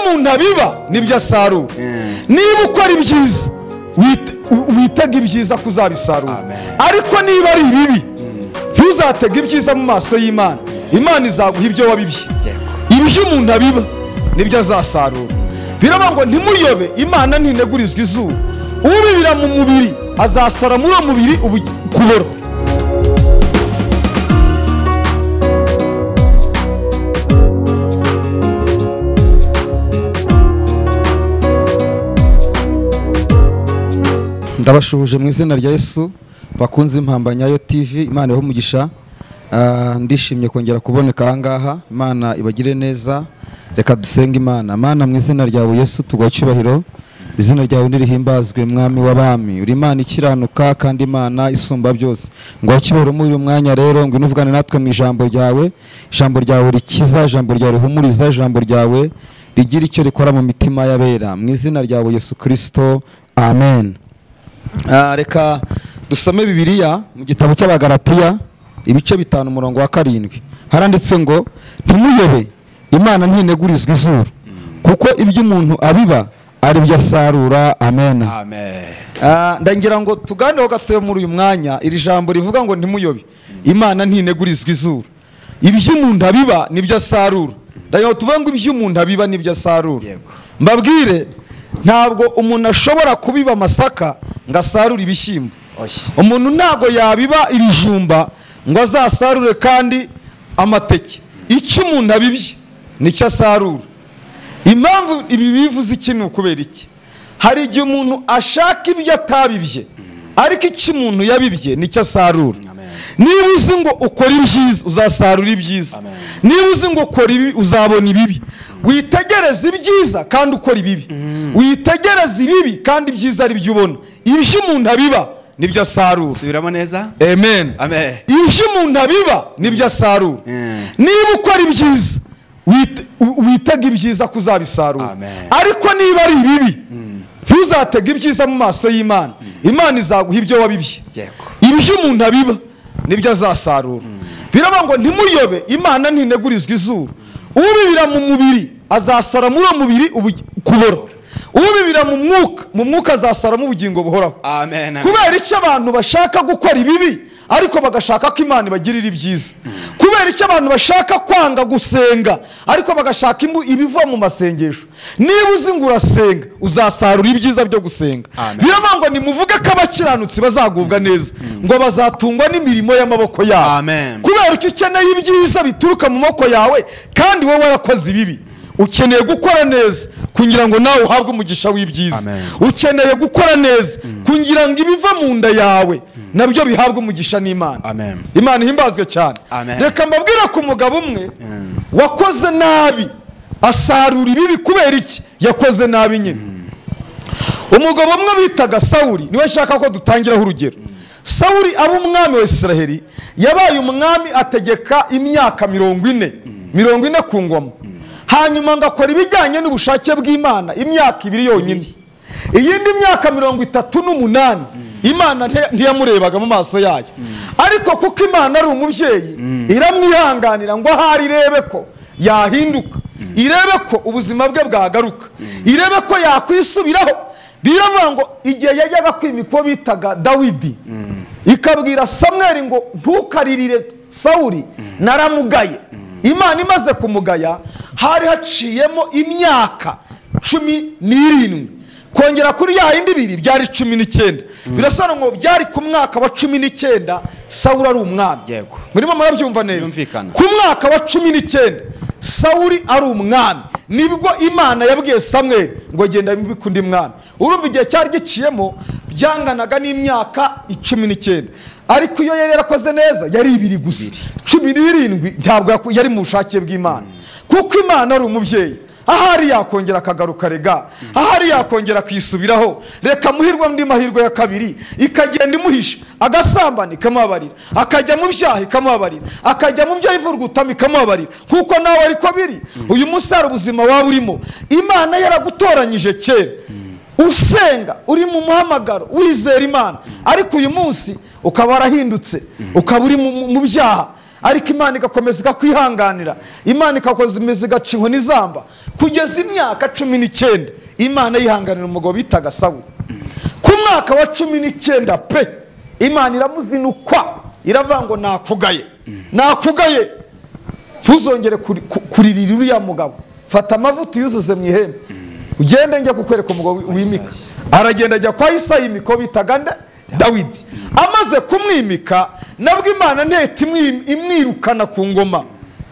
umuntu abiba nibyo asarura. Niba ukora ibyiza witega ibyiza kuzabisarura, ariko niba ari ibibi ntuzatega ibyiza mu maso y'Imana. Imana izaguha ibyo wabibye. Ibyo umuntu abiba nibyo azasarura. Biravuga ngo ntimuyobe, Imana ntinegurizwa izuba. Ubibira mu mubiri azasara muri uwo mubiri kubora. Ndabashuje mu izina rya Yesu bakunze Impambanyayo TV. Imana ibahe umugisha. Ndishimye kongera kuboneka aha ngaha. Imana ibagire neza. Reka dusenge Imana. Mana, mu izina ryawe Yesu tuguha icyubahiro. Izina ryawe nirihimbazwe, mwami w'abami. Uri Imana ikiranuka kandi Imana isumba byose. Ngo wakibore muri uyu mwanya rero, ngo unuvugane natwe mu ijambo ryawe. Ijambo ryawe rikiza, ijambo ryawe rihumuriza, ijambo ryawe rigira icyo rikora mu mitima y'abera. Mu izina ryawe Yesu Kristo, amen. Reka dusome Bibiliya mu gitabo cy'Abagalatiya ibice 5 umurongo wa 7. Haranditse ngo ntimuyobe, Imana ntinegurizwa izuru, kuko ibyo umuntu abiba ari byo asarura. Amen. Ndangira ngo tuganeho gatoya muri uyu mwanya. Iri jambo rivuga ngo ntimuyobe, Imana ntinegurizwa izuru. Ibyo umuntu abiba nibyo asarura. Ndayo tuvuga ngo ibyo umuntu abiba nibyo asarura. Mbabwire, ntabwo umuntu ashobora kubiba amasaka ngo asarure ibishyimbo. Umuntu ntabwo yabiba ibijumba ngo azasarure kandi amateke. Icyo umuntu abibye nicyo asarura. Impamvu ibi bivuze ikintu kubera iki? Hari igihe umuntu ashaka ibyo atabibye, ariko icyo umuntu yabibye nicyo asarura. Niba uzi ngo ukora ibyiza uzasarura ibyiza. Niba uzi ngo ukora ibi uzabona ibibi. Witegereza ibyiza kandi ukora ibibi. Witegereza ibibi kandi ibyiza ari byo ubona. Ibyo umuntu abiba nibyo asarura. Subiramo neza. Amen. Ibyo umuntu abiba nibyo asarura. Niba ukora ibyiza witega ibyiza kuzabisarura, ariko niba ari ibibi ntuzatega ibyiza mu maso y'Imana. Imana izaguha ibyo wabibye. Ibyo umuntu abiba nibyo azasarura. Biravuga ngo ntimuyobe, Imana ntinegurizwa izuru. Ubibira mu mubiri azasara muri uwo mubiri kubora. Ubibira mu mwuka azasara mu bugingo buhoraho. Kubera icyo abantu bashaka gukora ibibi ariko bagashaka ko Imana ibagirira ibyiza. Kubera icyo abantu bashaka kwanga gusenga ariko bagashaka ibiva mu masengesho. Niba uzi ngo urasenga uzasarura ibyiza byo gusenga. Biravuga ngo nimuvuge ko abakiranutsi bazagubwa neza, ngo bazatungwa n'imirimo y'amaboko yabo. Kubera icyo ukeneye ibyiza bituruka mu maboko yawe kandi wowe warakoze ibibi, ukeneye gukora neza kugira ngo nawe uhabwe umugisha w'ibyiza. Ukeneye gukora neza kugira ngo ibiva mu nda yawe nabyo bihabwe umugisha n'Imana. Imana ihimbazwe cyane. Reka mbabwire ku mugabo umwe wakoze nabi asarura ibibi. Kubera iki? Yakoze nabi nyine. Umugabo umwe bitaga Sawuli, niwe nshaka ko dutangiraho urugero. Sawuli aba umwami wa Isiraheli, yabaye umwami ategeka imyaka 40 ku ngoma. Hanyuma ngakora ibijyanye n'ubushake bw'Imana imyaka 2 yonyine. Iyindi myaka 38 Imana ntiyamurebaga mu maso yayo. Ariko kuko Imana ari umubyeyi, iramwihanganira ngo ahari irebe ko yahinduka, irebe ko ubuzima bwe bwagaruka, irebe ko yakwisubiraho. Biravuga ngo igihe yajyaga kwimikwa bitaga Dawidi, ikabwira Samweli ngo ntukaririre Sawuli, naramugaye. Imana imaze kumugaya, hari haciyemo imyaka 17. Kongera kuri ya yindi 2 byari 19. Birasana ngo byari ku mwaka wa 19 Sawuli ari umwami. Murimo murabyumva neza? Ku mwaka wa 19 Sawuli ari umwami, nibwo Imana yabwiye Samweli ngo genda mbikundi mwami. Urumva igihe cyari giciyemo byanganaga n'imyaka 19. Ariko iyo yari yarakoze neza yari 2 gusa. 17 ntabwo yari mu bushake bw'Imana, kuko Imana ari umubyeyi. Ahari yakongera akagaruka rega, ahari yakongera kwisubiraho. Reka muhirwa ndi mahirwe ya kabiri, ikagenda imuhisha, agasambana ikamubabarira, akajya mu byaha ikamubabarira, akajya mu byo ivurugutama ikamubabarira. Kuko nawe ariko biri uyu musara ubuzima waba urimo, Imana yaragutoranyije kera usenga, uri mu muhamagaro wizera Imana, ariko uyu munsi ukaba warahindutse, ukaba uri mu byaha. ariko Imana igakomeza ikakwihanganira, Imana ikakomeza igaca inkoni zamba kugeza imyaka 19. Imana yihanganira umugabo bitaga Sawuli. Ku mwaka wa 19 pe Imana iramuzinukwa, iravuga ngo nakugaye ntuzongere kuririra uriya mugabo, fata amavuta yuzuze mu ihembe ugende njya kukwereka umugabo wimika. Aragenda ajya kwa Isayi imiko bitaga Dawidi. Amaze kumwimika nabwo Imana ntete imwirukana ku ngoma,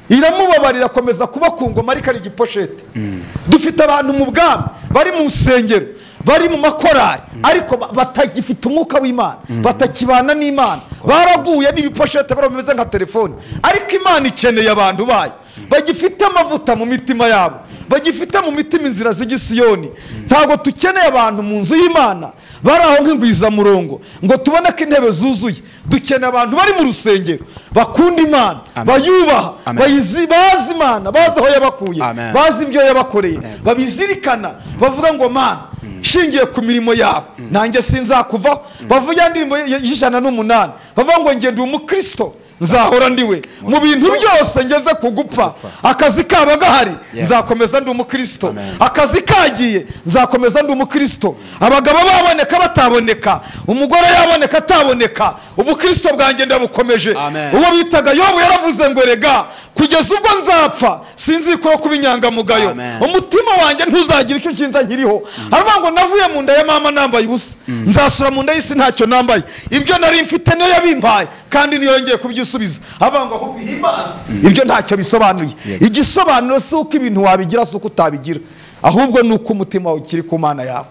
iramubabarira akomeza kuba ku ngoma ariko ari igiposhete. Dufite abantu mu bwami bari mu nsengero, bari mu makorari, ariko batagifite umwuka w'Imana, batakibana n'Imana, baraguye n'ibiposhete barameze nka telefone. Ariko Imana ikeneye abantu bayo bagifite amavuta mu mitima yabo, bagifite mu mitima inzira z'igisiyoni. Ntabwo tukeneye abantu mu nzu y'Imana baraho nk'ingwiza murongo ngo tubone ko intebe zuzuye. Dukeneye abantu bari mu rusengero bakunda Imana, bayubaha, bazi Imana, bazi aho yabakuye, bazi ibyo yabakoreye, babizirikana, bavuga ngo Mana shingiye ku mirimo yawe nanjye sinzakuvaho. Bavuga indirimbo y'108 bavuga ngo nge ndi umukristo nzahora ndiwe mu bintu byose ngeze ku gupfa. Akazi kaba gahari nzakomeza ndi umukristo, akazi kagiye nzakomeza ndi umukristo. Abagabo baboneka bataboneka, umugore yaboneka ataboneka, ubukristo bwanjye ndabukomeje. Uwo bitaga Yobu yaravuze ngo rega kugeza ubwo nzapfa sinzikora kuba inyangamugayo, umutima wanjye ntuzagira icyo kinza nkiriho. Aravuga ngo navuye mu nda ya mama nambaye ubusa, nzasura mu nda y'isi ntacyo nambaye. Ibyo nari mfite niyo yabimpaye kandi niyo yongeye kubyisubiza. Aravuga ngo ahubwo ihimbaza. Ibyo ntacyo bisobanuye. Igisobanuro si uko ibintu wabigira, si uko utabigira, ahubwo ni uko umutima wawe ukiri ku Mana yawe.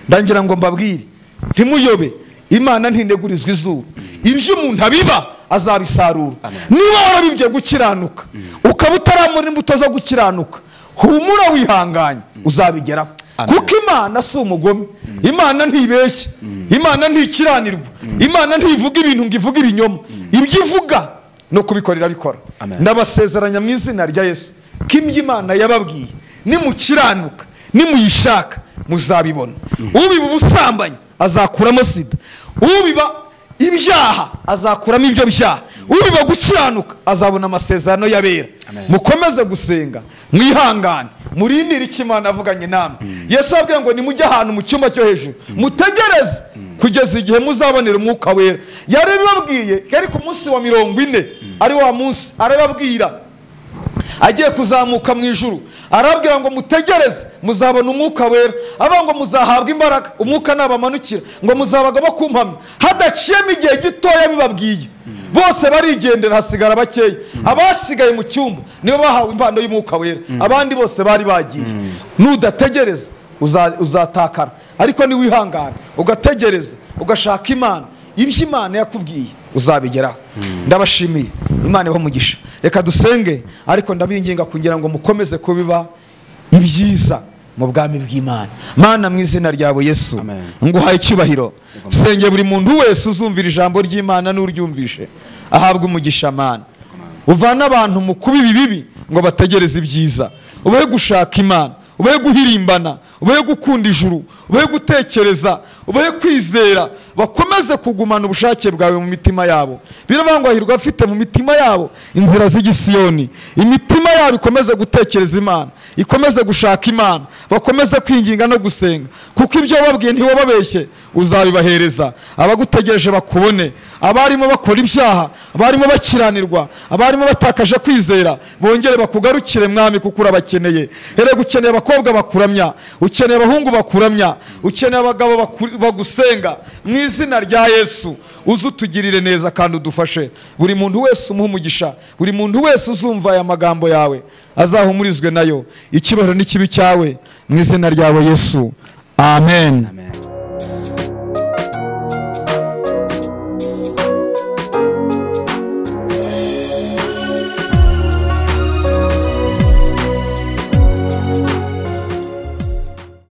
Ndangira ngo mbabwire ntimuyobe, Imana ntindegurizwa izuba. Ibyo umuntu abiba azabisarura. Niba warabibye gukiranuka ukaba utaramura imbuto zo gukiranuka, humura wihanganye uzabigeraho. Kuko Imana si umugome, Imana ntibeshya, Imana ntikiranirwa, Imana ntivuga ibintu ngo ivuga ibinyoma. Ibyo ivuga no kubikorera bikora. Ndabasezeranya mu izina rya Yesu ko ibyo Imana yababwiye nimukiranuka, nimuyishaka muzabibona. Ubiba ubusambanyi azakuramo sida, ubiba ibyaha azakuramo ibyo byaha, ubiba gukiranuka azabona amasezerano y'abera. Mukomeze gusenga, mwihangane, murindire icyo Imana avuganye namwe. Yesu yabwiye ngo nimujye ahantu mu cyumba cyo hejuru mutegereze kugeza igihe muzabonera umwuka wera. Yarabibabwiye yari ku munsi wa 40, ari wa munsi arababwira agiye kuzamuka mu ijuru, arabwira ngo mutegereze muzabona umwuka wera. Aba ngo muzahabwa imbaraga, umwuka nabamanukira ngo muzabaga bakumpamya. Hadaciyemo igihe gitoya bibabwiye, bose barigendera, hasigara bakeya. Abasigaye mu cyumba nibo bahawe impano y'umwuka wera, abandi bose bari bagiye. Nudategereza uzatakara, ariko ni wihangana ugategereza ugashaka Imana, ibyo Imana yakubwiye uzabigeraho. Ndabashimiye, Imana iho mugisha. Reka dusenge, ariko ndabinginga kugira ngo mukomeze kubiba ibyiza mu bwami bw'Imana. Mana mu izina ryawe Yesu nguhaye icyubahiro. Senge buri muntu wese uzumvira ijambo ry'Imana n'uryumvishe ahabwe umugisha. Mana uvana abantu mu kuba ibibi ngo bategereze ibyiza, ubaye gushaka Imana, ubaye guhirimbana, ubaye gukunda ijuru, ubaye gutekereza, ubaye kwizera, bakomeze kugumana ubushake bwawe mu mitima yabo. Birabangwahirwa afite mu mitima yabo inzira z'igisiyoni, imitima yabo ikomeze gutekereza Imana, ikomeze gushaka Imana, bakomeze kwinginga no gusenga, kuko ibyo wababwiye ntiwababeshye uzabibahereza. Abagutegereje bakubone, abarimo bakora ibyaha, abarimo bakiranirwa, abarimo batakaje kwizera, bongere bakugarukire Mwami, kuko urabakeneye. Erega ukeneye abakobwa bakuramya, ukeneye abahungu bakuramya, ukeneye abagabo bagusenga. Mu izina rya Yesu uzutugirire neza kandi udufashe. Buri muntu wese umuha umugisha, buri muntu wese uzumva aya magambo yawe azahumurizwe nayo. Icyubahiro n'ikibi cyawe mu izina ryawe Yesu, amen.